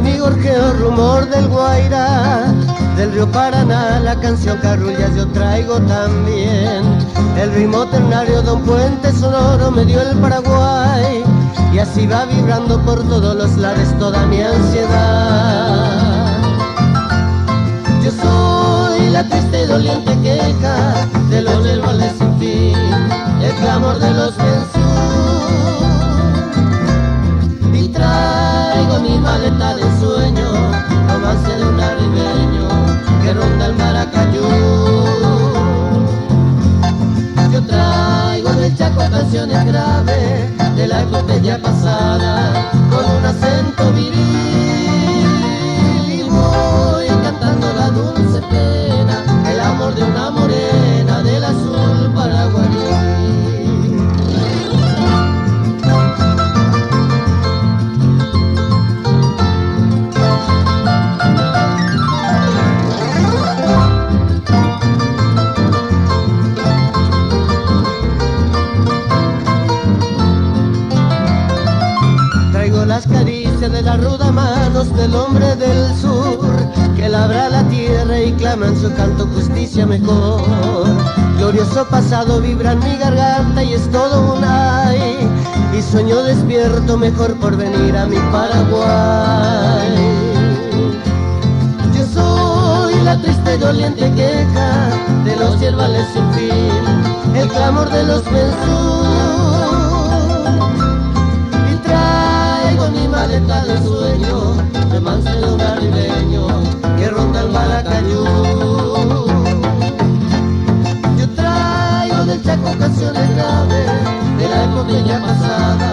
mi gorjeo, rumor del Guairá, del río Paraná, la canción Carrullas yo traigo también. El ritmo ternario de un puente sonoro me dio el Paraguay, y así va vibrando por todos los lares toda mi ansiedad. Yo soy la triste y doliente queja de los yerbales sin fin, el clamor de los pensus, y traigo mi maleta de ensueño, romance de un arribeño que ronda el Maracayú. Yo traigo del Chaco canciones graves de la epopeya pasada con un acento viril, y voy cantando la dulce pena, el amor de una morena del azul paraguarí. Las caricias de las rudas manos del hombre del sur, que labra la tierra y clama en su canto justicia mejor. Glorioso pasado vibra en mi garganta y es todo un ay, y sueño despierto mejor por venir a mi Paraguay. Yo soy la triste y doliente queja de los yerbales sin fin, el clamor de los pensus, mi maleta de sueño, romance de un arribeño que ronda el Maracayú. Yo traigo del Chaco canciones graves de la epopeya pasada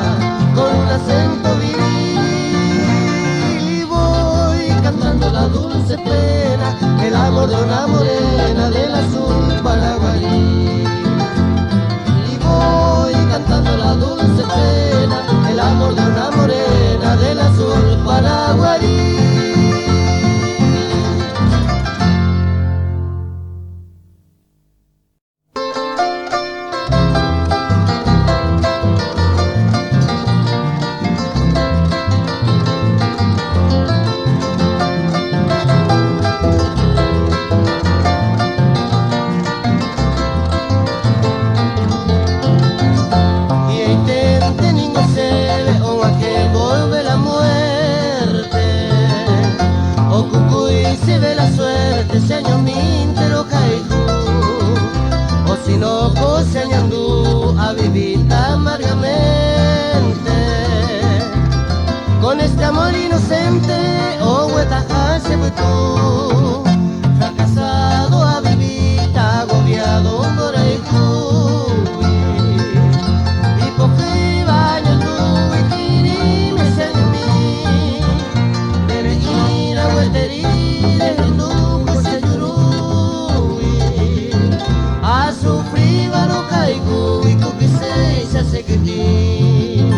con un acento viril, y voy cantando la dulce pena, el amor de una morena del azul paraguarí. Y voy cantando la dulce pena, el amor de una morena del azul paraguarí. Señor Mintero Caijú, o si no coseñandú a vivir amargamente con este amor inocente, o hueta hace tú fracasado a vivir agobiado por el y porque baño tú y tirime señor mí debe ir a huetería de a sufrir no caigo y tú que se hace que ti.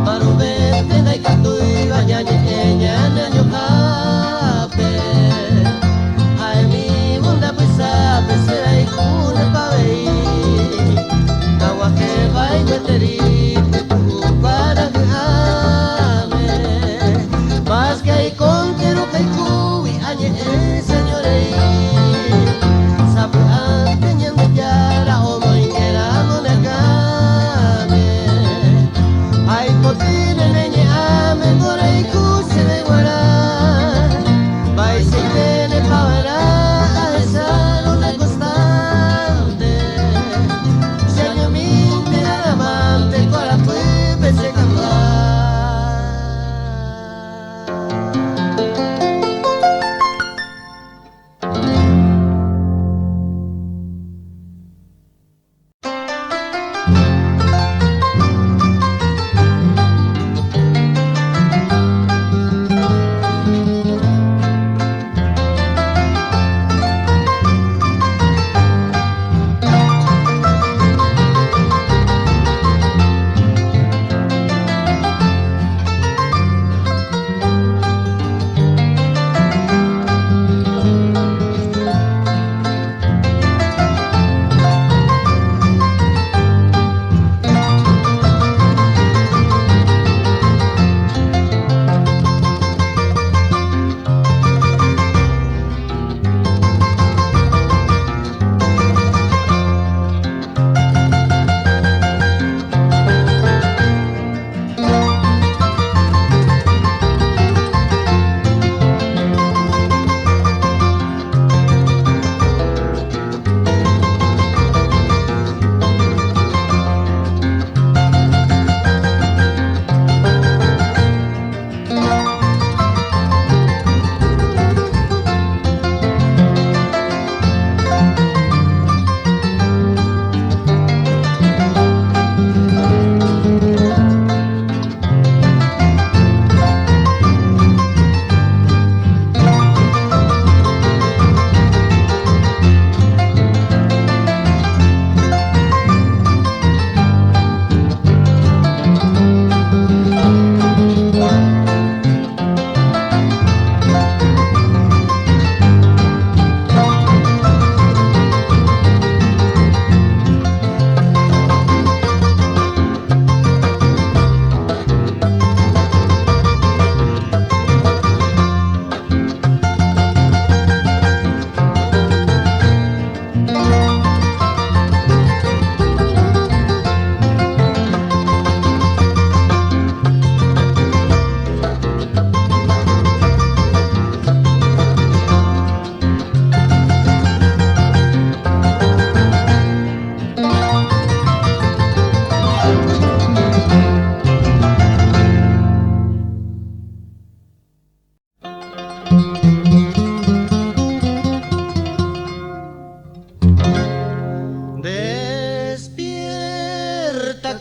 Maro vete dai canto y bañañe ñaño cape. Será y cune pa' veí,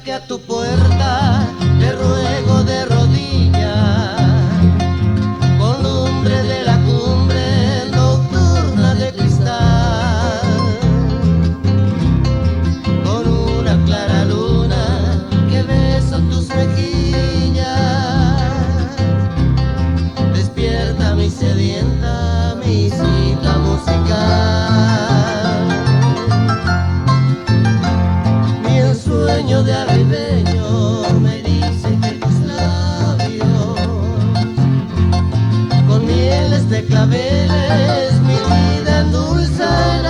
que a tu puerta te ruego de rodillas, con lumbre de la cumbre nocturna de cristal, con una clara luna que besa tus mejillas, despierta mi sedienta, mi cita musical. Mi ensueño de arribeño me dice que tus labios con mieles de claveles mi vida endulzarás,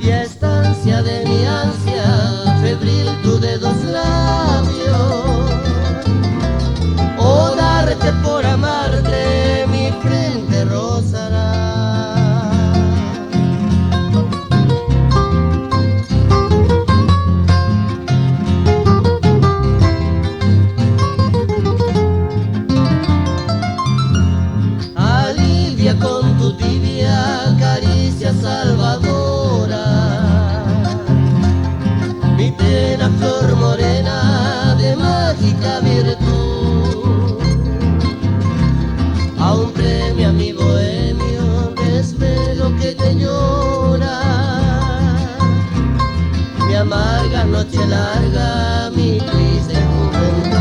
y a estancia de mi ansia febril tu dedos labios, o darte por amarte mi frente rozará. Alivia con tu tibia caricia salvadora mi pena, flor morena de mágica virtud. Aún premia mi bohemio desvelo que te llora, mi amarga noche larga, mi triste juventud.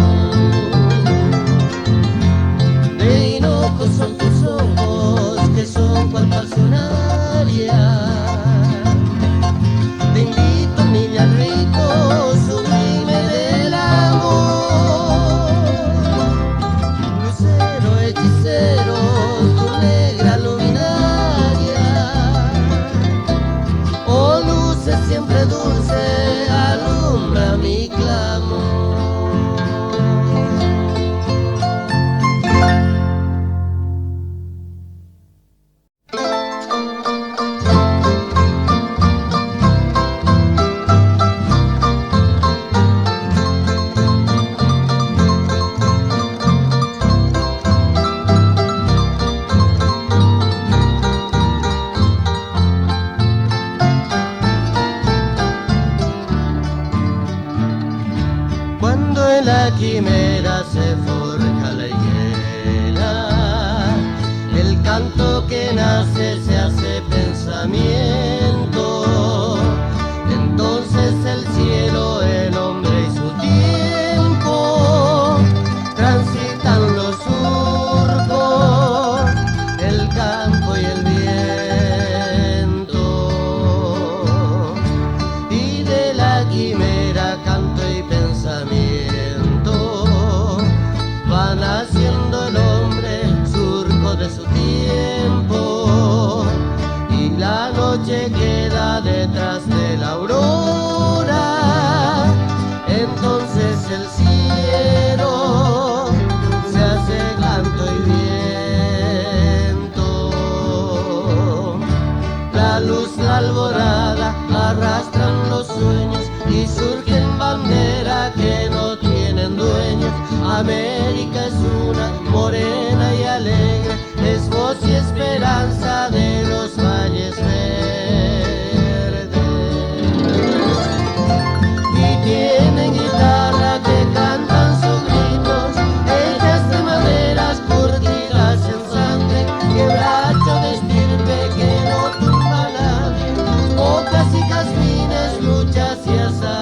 De hinojos son tus ojos que son cual pasionaria. Te invito, niña rico, sublime del amor, lucero hechicero, tu negra luminaria, oh luce siempre dulce, alumbra mi clamor. Cuando en la quimera se forja la higuera, el canto que nace se hace pensamiento. Entonces el cielo, el hombre y su tiempo transitan los surcos, el campo y el viento, y de la quimera canto y pensamiento van haciendo el hombre surco de su tiempo, y la noche queda detrás de la aurora. Entonces el cielo se hace canto y viento, la luz, la alborada arrastran los sueños y surgen banderas que no tienen dueños. América es una, morena y alegre, es voz y esperanza de los valles verdes. Y tienen guitarra que cantan sus gritos, hechas de maderas curtidas en sangre, quebracho de estirpe que no tumba a nadie, ocas y jazmines, luchas y azares.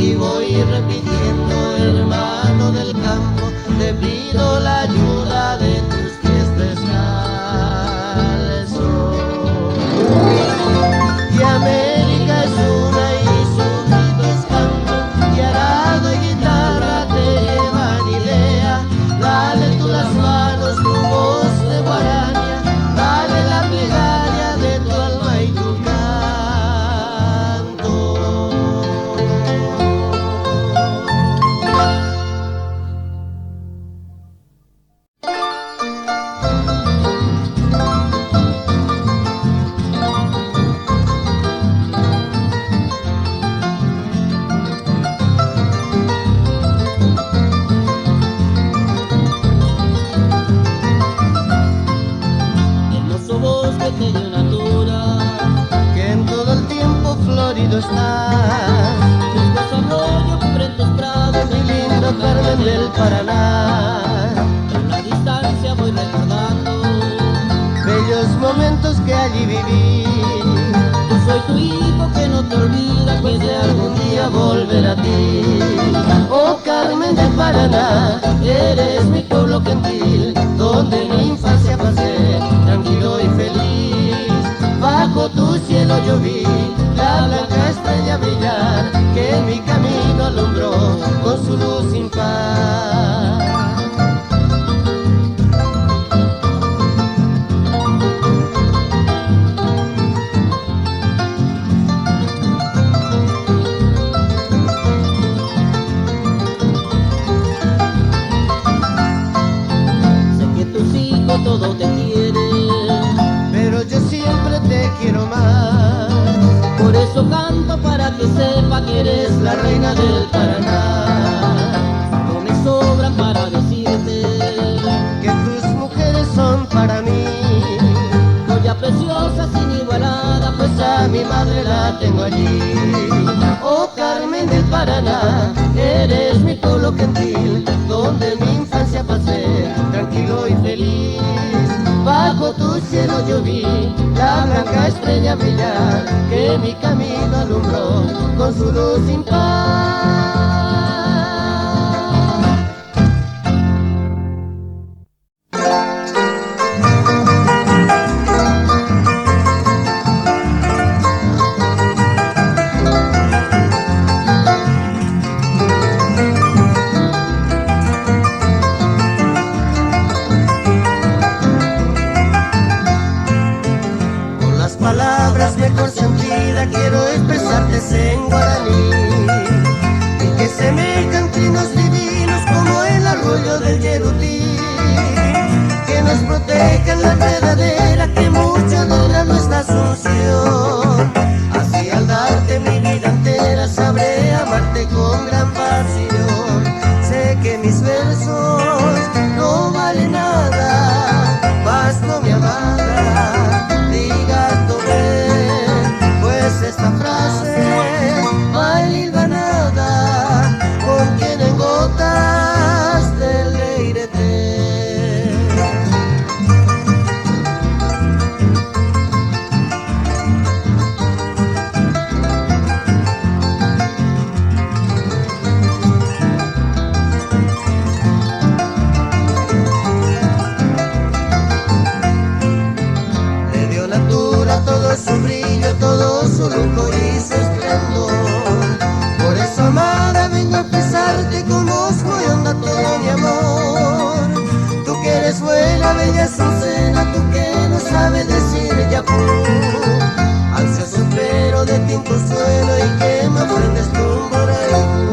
y voy repitiendo, hermano del campo, te pido la ayuda de tus pies descalzos. Y América es una y su grito es canto, y arado y guitarra te llevan idea. Dale tú las manos, tu voz de guaraña, dale la plegaria de tu alma y tu canto. Hermoso bosque de natura, que en todo el tiempo florido está. Después arroyo, frentes prados, mi lindo Carmen del Paraná. En la distancia voy recordando bellos momentos que allí viví. Yo soy tu hijo que no te olvida, pues de algún día volver a ti. Oh Carmen del Paraná, eres mi pueblo gentil, donde mi infancia pasé, tranquilo y feliz. Bajo tu cielo yo vi la blanca estrella brillar, que mi camino alumbró con su luz sin par. Todo te quiere, pero yo siempre te quiero más. Por eso canto para que sepa que eres la reina del Paraná. No me sobran para decirte que tus mujeres son para mí joya preciosa sin igualada, pues a mi madre la tengo allí. Oh Carmen del Paraná, eres mi pueblo gentil, donde mi infancia pasé, tranquilo y feliz. Bajo tu cielo yo vi la blanca estrella brillar, que mi camino alumbró con su luz sin par. Mejor sentida quiero expresarte en guaraní, y que semejan trinos divinos como el arroyo del Yerutí, que nos protejan la verdadera, que mucho adora nuestra Asunción. Así al darte mi vida entera sabré amarte con gran pasión. Sé que mis versos no valen nada, mas no mi amada, digas tú esta frase mal hilvanada contiene gotas de leirete. Le dio natura todo su brillo, todo su lujo y su esplendor. Por eso, amada, vengo a expresarte con voz muy honda todo mi amor. Tú que eres buena, bella Azucena, tú que no sabes decir yapú. Ansioso espero de ti un consuelo y que me ofrendes tu moraicú.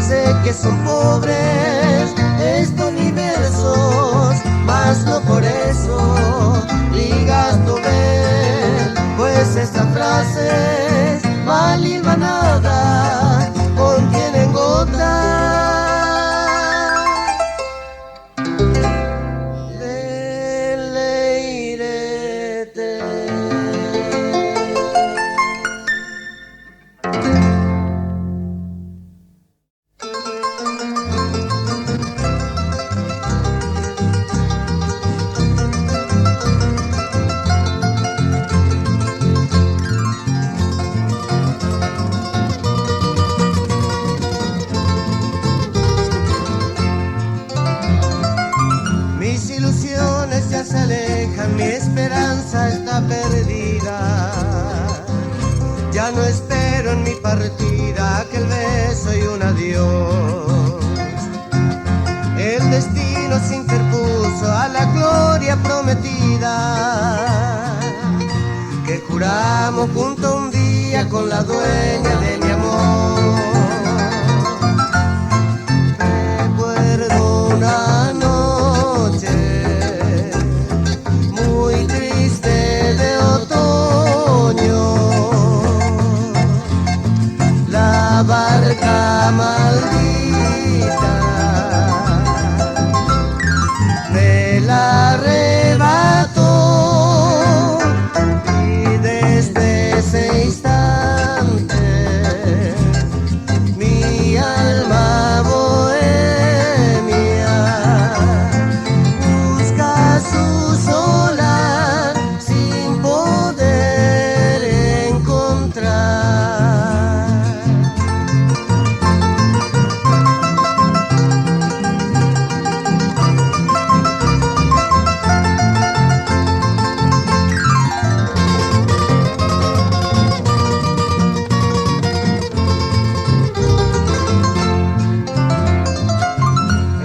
Sé que son pobres estos mis versos, mas no por eso digas tú ven, pues esta frase mal hilvanada contienen gotas de leirete. esperanza está perdida. Ya no espero en mi partida aquel beso y un adiós. El destino se interpuso a la gloria prometida que juramos junto un día con la dueña de mi amor. Recuerdo una noche muy triste de otoño, la barca maldita me la arrebató y desde ese instante mi alma bohemia busca su solar sin poder encontrar.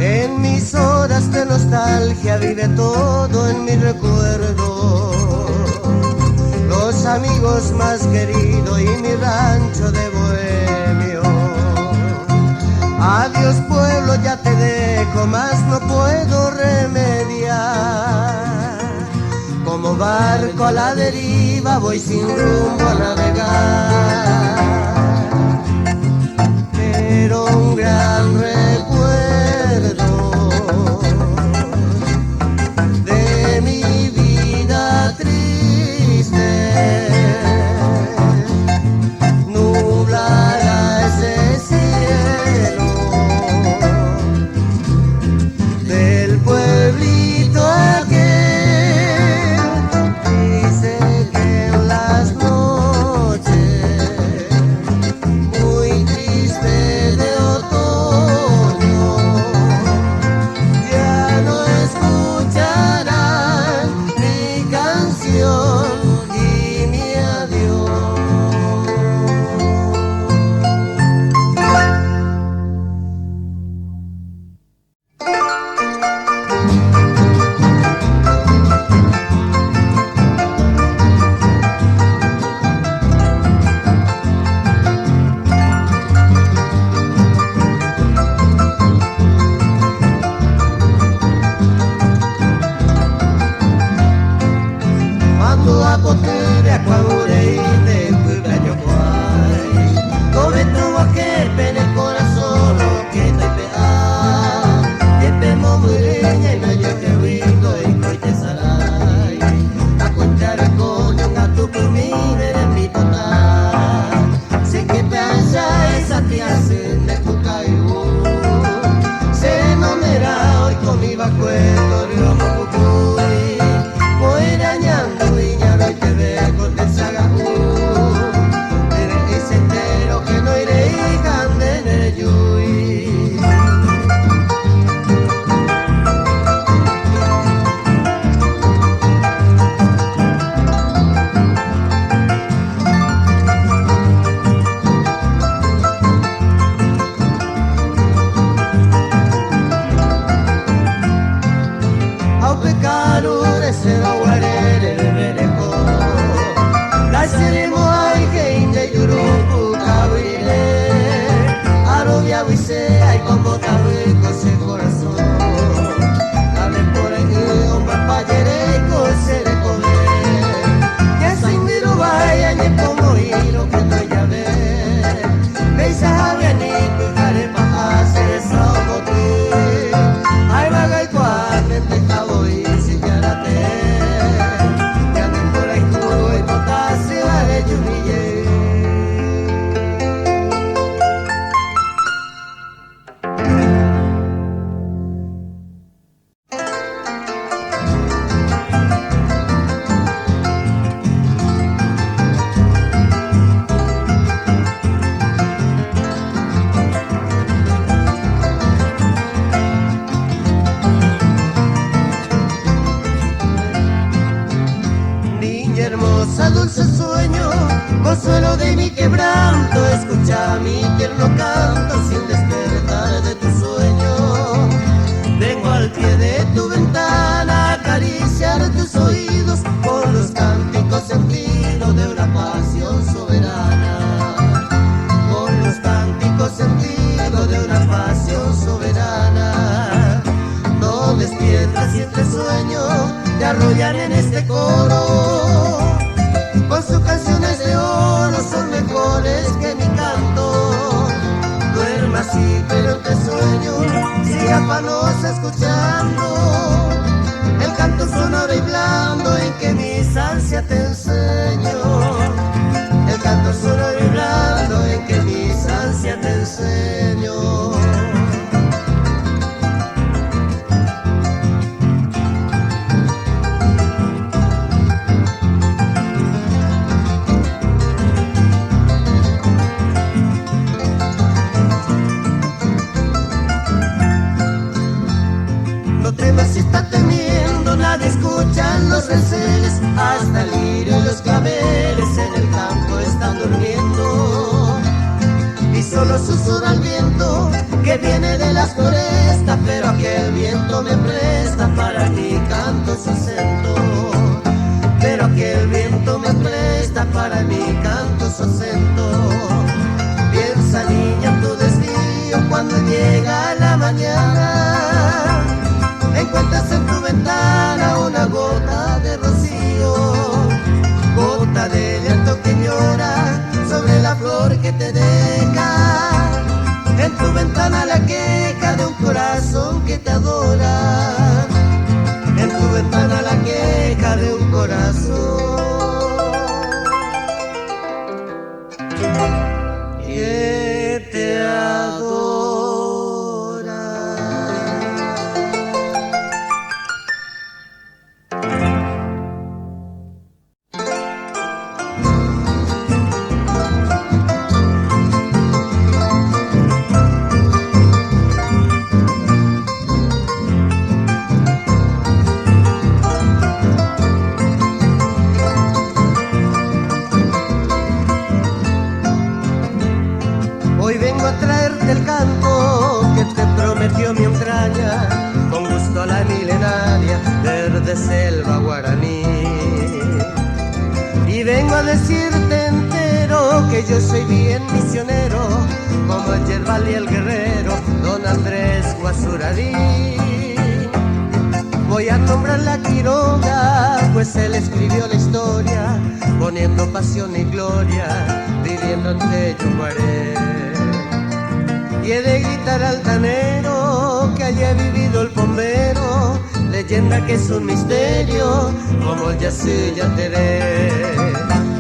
En mis horas de nostalgia vive todo en mi recuerdo, los amigos más queridos y mi rancho de bohemio. Adiós pueblo, ya te dejo, más no puedo remediar. Como barco a la deriva voy sin rumbo a navegar, pero un gran recuerdo de mi vida triste nublará ese cielo del pueblito aquel. Dice que en las noches muy triste de otoño ya no escucharán mi canción y mi adiós. Mando a potere a cuagureite, puebla yo guay. Come tuvo que pene el corazón, lo que te pega. Te pemo mureña y no yo que rindo y coche salay. A contar el coño, a tu pumine de mi total. Sé que pensa esa tía se me puca y se no me da hoy con mi vacueto, río mocucuy. Voy dañando viñaro y te dejo de sagacú. Eres ese entero que no iré y cande en el yuy. Au pecado de ser aguarere de verejo, la seremos ay que inde yuruku cabrile, arobia huise ay con bota rico ese corazón, dale por ahí un papayere y cose de comer, que sin miru vaya ni como hilo que no ya ve, veis a javier ni que care paja se desahogote, ay vaga y cuadre te cabo y si ya la te, que anden por ahí tú y potasio vale yumille. escucha mi tierno canto sin despertar de tu sueño. Vengo al pie de tu ventana a acariciar tus oídos con los cánticos sentidos de una pasión soberana. Con los cánticos sentidos de una pasión soberana. No despiertas y entre sueños te arrullan en este coro. Con sus canciones de oro son mejores que mi canto. Duerma así pero te sueño, sigue afanosa escuchando el canto sonoro y blando en que mis ansias te enseño. El canto sonoro y blando en que mis ansias te enseño. Si está temiendo, nadie escucha los receles, hasta el lirio y los claveles en el campo están durmiendo. Y solo susurra el viento que viene de las florestas, pero aquel viento me presta para mi canto su acento. Pero aquel viento me presta para mi canto su acento. Piensa niña en tu desvío cuando llega la mañana. Encuentras en tu ventana una gota de rocío, gota de llanto que llora sobre la flor que te deja. En tu ventana la queja de un corazón que te adora. En tu ventana la queja de un corazón que te adora. Hoy vengo a traerte el canto que te prometió mi entraña, con gusto a la milenaria verde selva guaraní. Y vengo a decirte entero que yo soy bien misionero, como el yerbal y el guerrero don Andrés Guasuradí. Voy a nombrar la Quiroga, pues él escribió la historia, poniendo pasión y gloria, viviendo ante Yucuaré. Y he de gritar altanero que haya vivido el bombero, leyenda que es un misterio, como el Yací Yateré.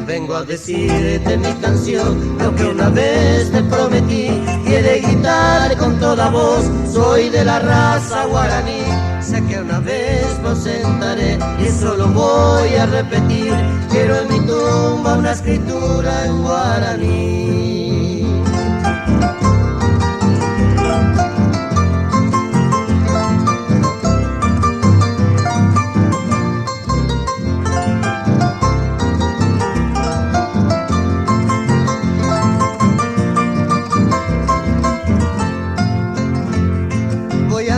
Vengo a decirte mi canción, lo que una vez te prometí, y he de gritar con toda voz, soy de la raza guaraní. Sé que una vez lo sentaré y solo voy a repetir, quiero en mi tumba una escritura en guaraní.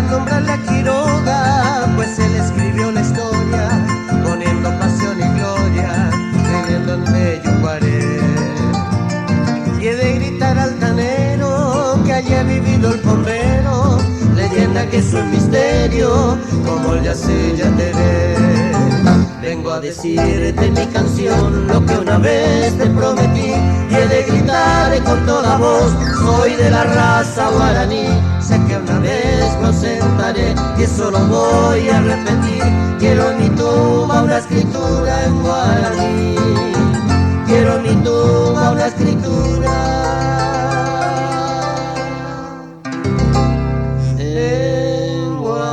Nombrar la Quiroga, pues él escribió la historia, poniendo pasión y gloria, viviendo en Yucuaré. Y he de gritar altanero que haya vivido el bombero, leyenda que es un misterio, como el Yací Yateré. Vengo a decirte mi canción, lo que una vez te prometí, y he de gritar con toda voz, soy de la raza guaraní. Sé que una vez lo sentaré y solo voy a repetir, quiero en mi tumba una escritura en guaraní. Quiero en mi tumba una escritura en guaraní.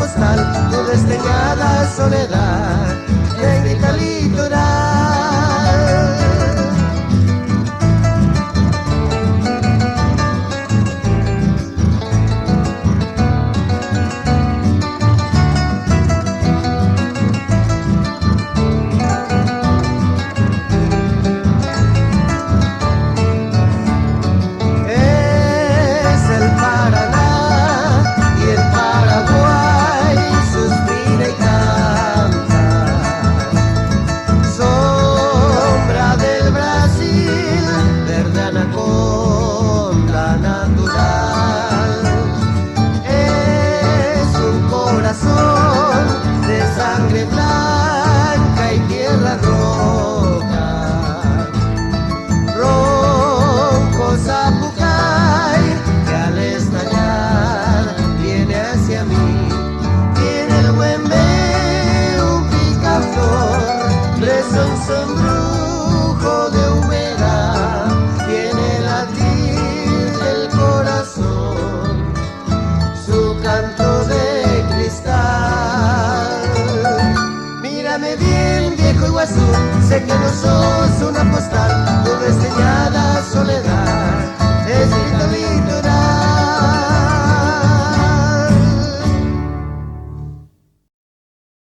postal, tu desdeñada soledad, negrita litoral. Sé que no sos una postal, tu desdeñada soledad es grito